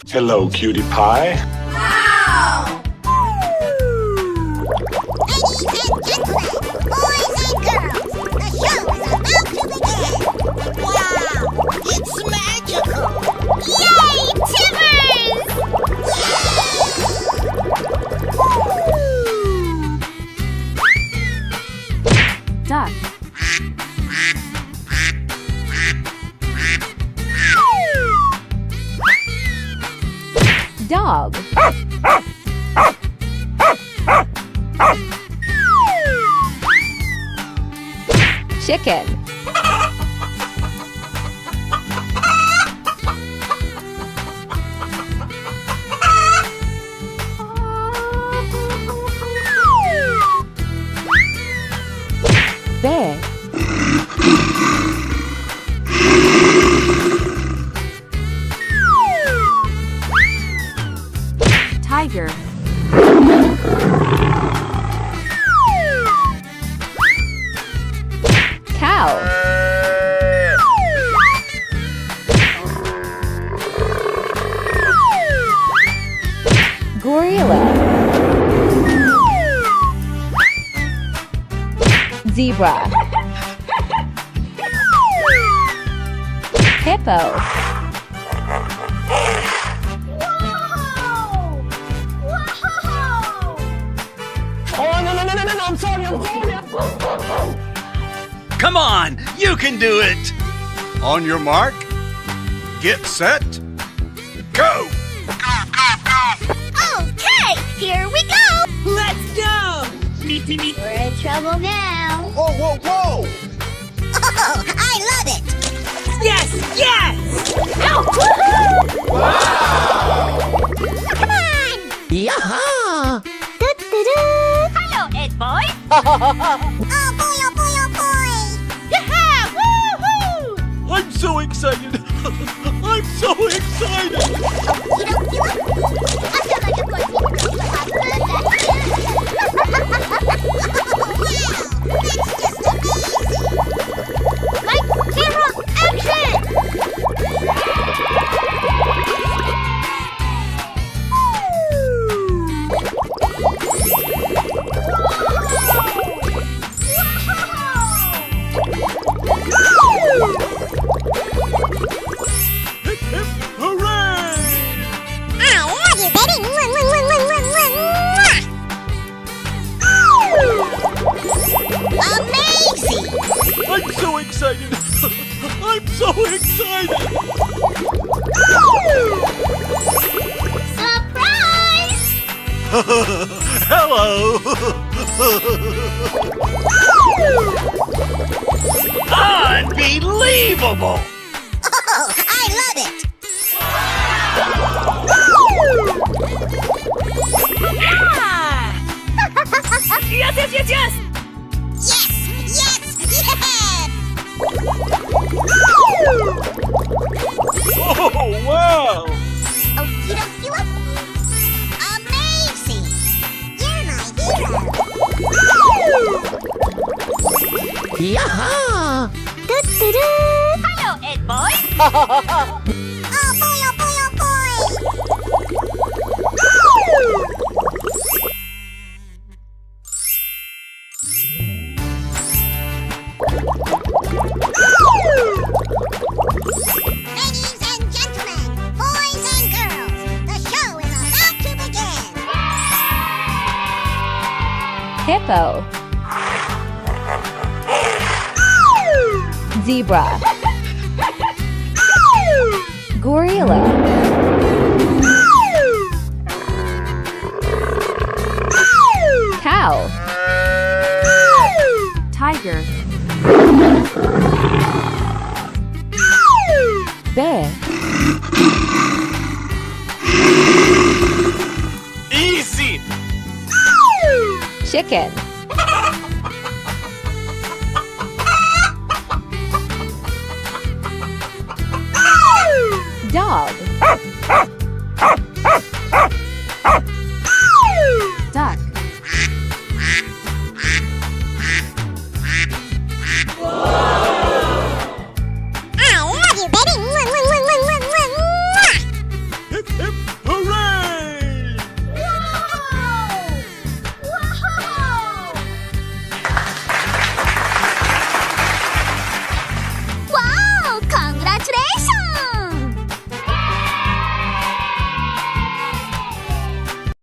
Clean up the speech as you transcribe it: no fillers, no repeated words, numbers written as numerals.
Hello, cutie pie. Wow! Ladies and gentlemen, boys and girls, the show is about to begin. Wow! It's magical! Yay, Timbers! Duck. Dog. Chicken. Bear. Tiger. Cow. Gorilla. Zebra. Hippo. I'm sorry. Come on, you can do it! On your mark, get set, go! Okay, here we go! Let's go! We're in trouble now. Whoa, whoa, whoa! Oh, I love it! Yes! Yes! Ow! Woohoo! Wow! Come on! Yaha! Hello, Ed boy! Oh boy, oh boy, oh boy! Yeah! Woohoo! I'm so excited! I'm so excited! You don't feel it? I feel like I'm going to Wow! That's just amazing! Light, camera, action! Hip, hip, hooray! I love you, baby! Amazing! I'm so excited! I'm so excited! Surprise! Hello! Unbelievable! Oh, I love it! Yes, yes, yes, yes! Yes! Yes! Yes! Oh, wow! Oh, you don't feel it? Amazing! You're my hero! Yaha! Hello, Ed boy! Oh boy, oh boy, oh boy! Ladies and gentlemen, boys and girls, the show is about to begin! Hippo. Zebra. Gorilla. Cow. Tiger. Bear. Easy! Chicken.